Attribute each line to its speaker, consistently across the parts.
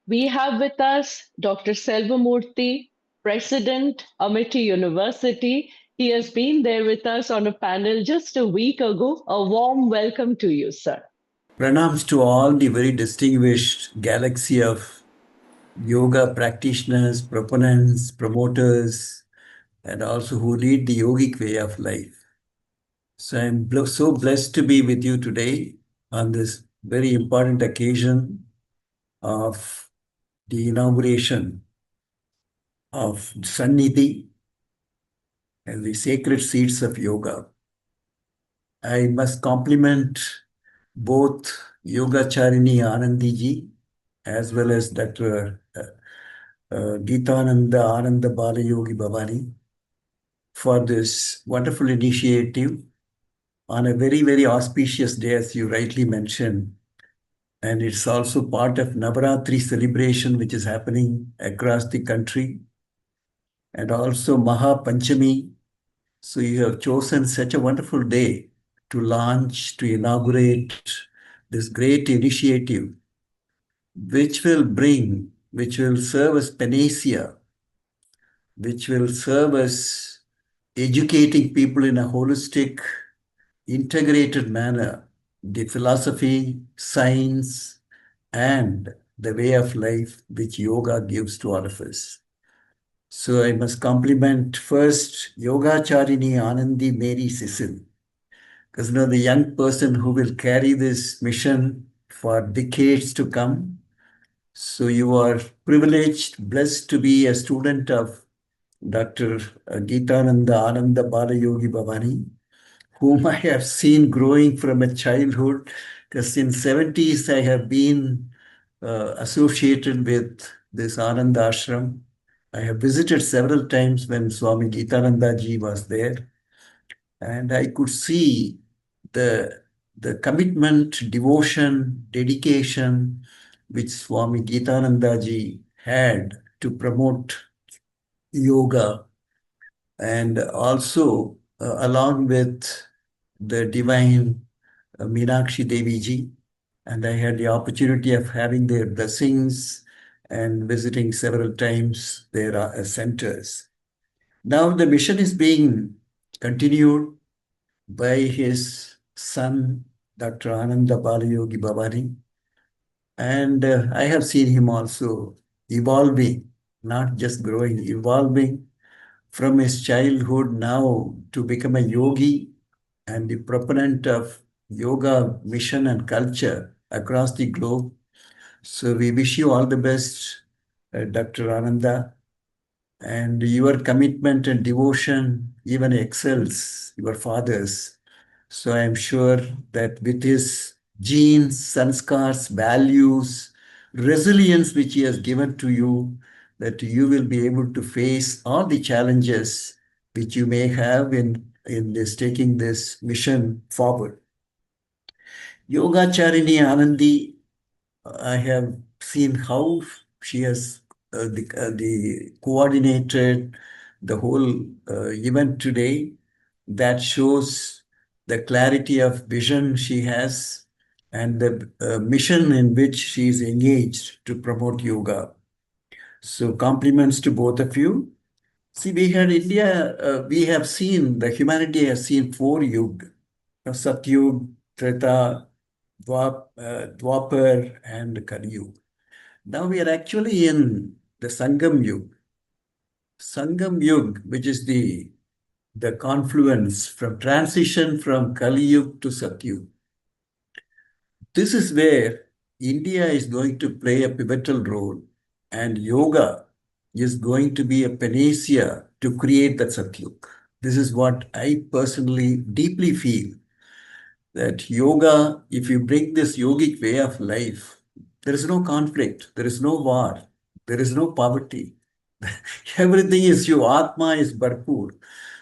Speaker 1: We have with us Dr. Selvamurthy, President, Amity University. He has been there with us on a panel just a week ago. A warm welcome to you, sir.
Speaker 2: Pranams to all the very distinguished galaxy of yoga practitioners, proponents, promoters, and also who lead the yogic way of life. So I'm so blessed to be with you today on this very important occasion of the inauguration of Sannidhi and the sacred seats of yoga. I must compliment both Yogacharini Anandhiji as well as Dr. Geetananda Ananda Balayogi Bhavani for this wonderful initiative on a very, very auspicious day, as you rightly mentioned. And it's also part of Navaratri celebration, which is happening across the country, and also Maha Panchami. So you have chosen such a wonderful day to launch, to inaugurate this great initiative, which will serve as panacea, which will serve as educating people in a holistic, integrated manner, the philosophy, science, and the way of life which yoga gives to all of us. So I must compliment first Yogacharini Anandi Mary Cecil, because the young person who will carry this mission for decades to come. So you are privileged, blessed to be a student of Dr. Geetananda Ananda Balayogi Bhavani, whom I have seen growing from a childhood, because in 70s I have been associated with this Ananda Ashram. I have visited several times when Swami Geetanandaji was there, and I could see the commitment, devotion, dedication which Swami Geetanandaji had to promote yoga, and also along with the divine Meenakshi Devi ji. And I had the opportunity of having their blessings and visiting several times their centers. Now the mission is being continued by his son, Dr. Ananda Balayogi Bhavani. And I have seen him also evolving, not just growing, evolving from his childhood now to become a yogi and the proponent of yoga mission and culture across the globe. So we wish you all the best, Dr. Ananda, and your commitment and devotion even excels your father's. So I am sure that with his genes, sanskars, values, resilience which he has given to you, that you will be able to face all the challenges which you may have in this taking this mission forward. Yogacharini Anandi, I have seen how she has the coordinated the whole event today. That shows the clarity of vision she has and the mission in which she is engaged to promote yoga. So compliments to both of you. See, we had India, we have seen, the humanity has seen four yugas, Satyug, Treta, Dwapar, and Kali Yuga. Now we are actually in the Sangam Yuga. Sangam Yuga, which is the confluence from transition from Kali Yuga to Satyug. This is where India is going to play a pivotal role, and yoga is going to be a panacea to create that Satyug. This is what I personally deeply feel, that yoga, if you bring this yogic way of life, there is no conflict, there is no war, there is no poverty. Everything is you, Atma is Bharpur.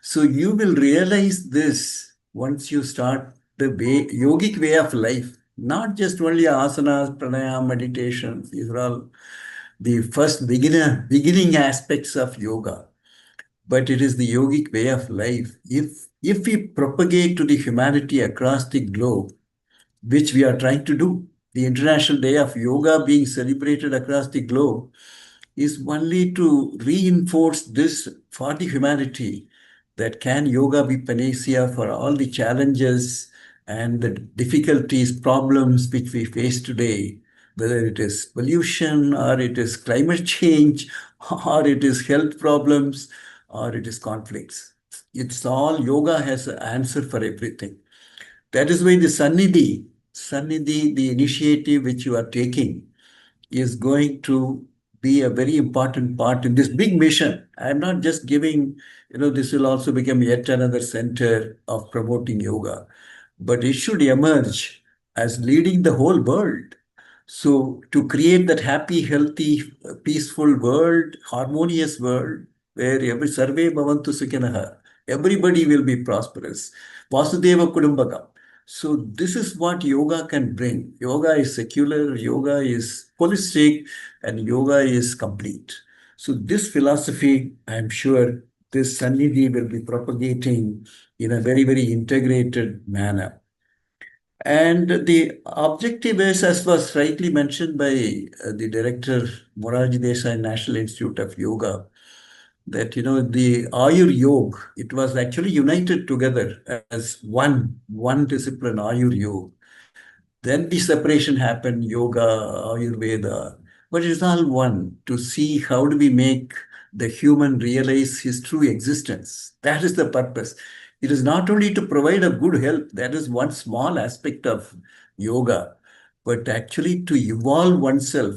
Speaker 2: So you will realize this once you start the yogic way of life, not just only asanas, pranayama, meditation. These are all the first beginning aspects of yoga, but it is the yogic way of life. If we propagate to the humanity across the globe, which we are trying to do, the International Day of Yoga being celebrated across the globe is only to reinforce this for the humanity, that can yoga be panacea for all the challenges and the difficulties, problems which we face today, whether it is pollution or it is climate change or it is health problems or it is conflicts. It's all yoga has an answer for everything. That is why the Sannidhi, the initiative which you are taking, is going to be a very important part in this big mission. I'm not just giving, this will also become yet another center of promoting yoga, but it should emerge as leading the whole world. So, to create that happy, healthy, peaceful world, harmonious world, where every sarve bhavantu sukhinaha, everybody will be prosperous. Vasudeva Kudumbakam. So, this is what yoga can bring. Yoga is secular, yoga is holistic, and yoga is complete. So, this philosophy, I'm sure this Sannidhi will be propagating in a very, very integrated manner. And the objective is, as was rightly mentioned by the director, Moraji Desai National Institute of Yoga, that the Ayur Yoga, it was actually united together as one discipline, Ayur Yoga. Then the separation happened, yoga, Ayurveda, but it's all one, to see how do we make the human realize his true existence. That is the purpose. It is not only to provide a good health, that is one small aspect of yoga, but actually to evolve oneself.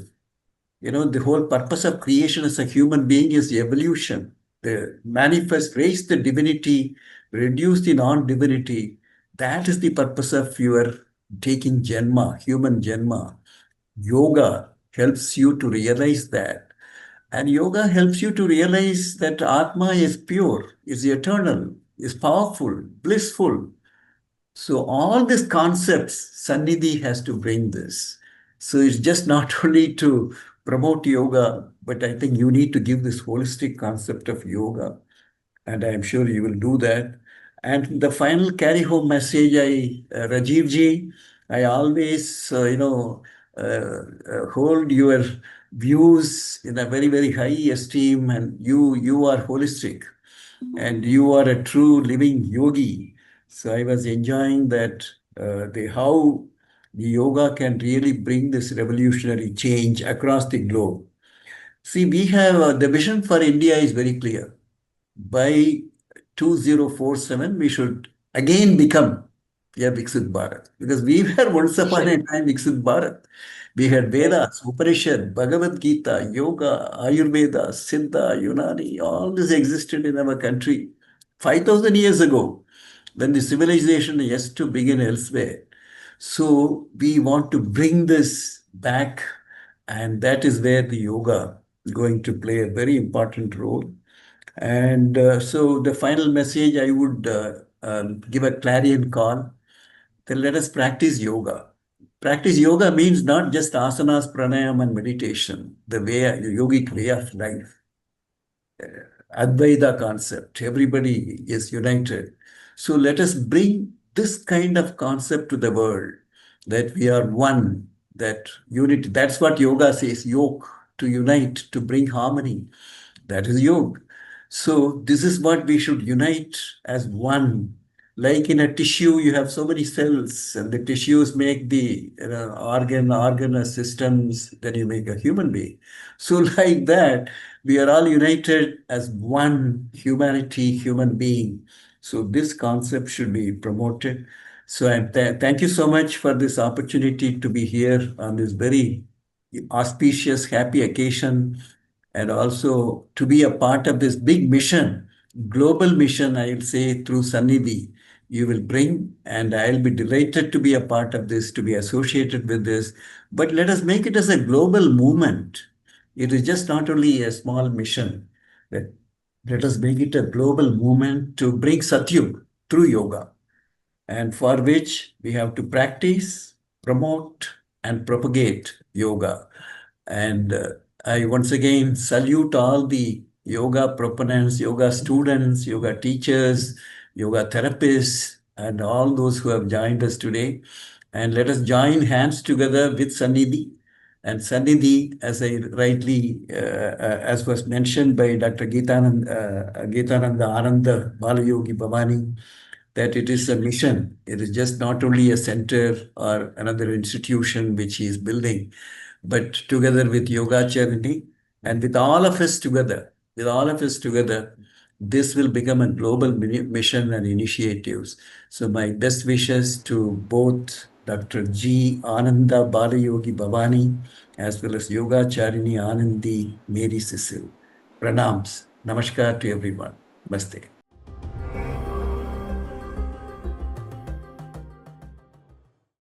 Speaker 2: The whole purpose of creation as a human being is evolution. The manifest, raise the divinity, reduce the non-divinity. That is the purpose of your taking Janma, human Janma. Yoga helps you to realize that. And yoga helps you to realize that Atma is pure, is eternal, is powerful, blissful. So all these concepts, Sannidhi has to bring this. So it's just not only to promote yoga, but I think you need to give this holistic concept of yoga. And I'm sure you will do that. And the final carry home message, Rajiv ji, I always, hold your views in a very, very high esteem, and you are holistic and you are a true living yogi. So I was enjoying that, the how the yoga can really bring this revolutionary change across the globe. See, we have the vision for India is very clear. By 2047, we should again become a Viksit Bharat, because we were once upon a time Viksit Bharat. We had Vedas, Upanishad, Bhagavad Gita, Yoga, Ayurveda, Siddha, Unani, all this existed in our country 5,000 years ago, when the civilization is to begin elsewhere. So we want to bring this back, and that is where the yoga is going to play a very important role. And so the final message I would give a clarion call, then let us practice yoga. Practice yoga means not just asanas, pranayam, and meditation, the yogic way of life. Advaita concept. Everybody is united. So let us bring this kind of concept to the world, that we are one, that unity. That's what yoga says, yoke, to unite, to bring harmony. That is yoga. So this is what we should unite as one. Like in a tissue, you have so many cells, and the tissues make the organ systems, then you make a human being. So like that, we are all united as one humanity, human being. So this concept should be promoted. So thank you so much for this opportunity to be here on this very auspicious, happy occasion, and also to be a part of this big mission, global mission, I will say, through Sannidhi. You will bring, and I'll be delighted to be a part of this, to be associated with this. But let us make it as a global movement. It is just not only a small mission. Let us make it a global movement to bring Satyug through yoga, and for which we have to practice, promote, and propagate yoga. And I once again salute all the yoga proponents, yoga students, yoga teachers, yoga therapists, and all those who have joined us today. And let us join hands together with Sannidhi. And Sannidhi, as I rightly, as was mentioned by Dr. Geetananda Ananda Balayogi Bhavani, that it is a mission. It is just not only a center or another institution which he is building, but together with Yogacharini and with all of us together, this will become a global mission and initiatives. So my best wishes to both Dr. G. Ananda Balayogi Bhavani as well as Yogacharini Anandi Mary Cecil. Pranams. Namaskar to everyone. Namaste.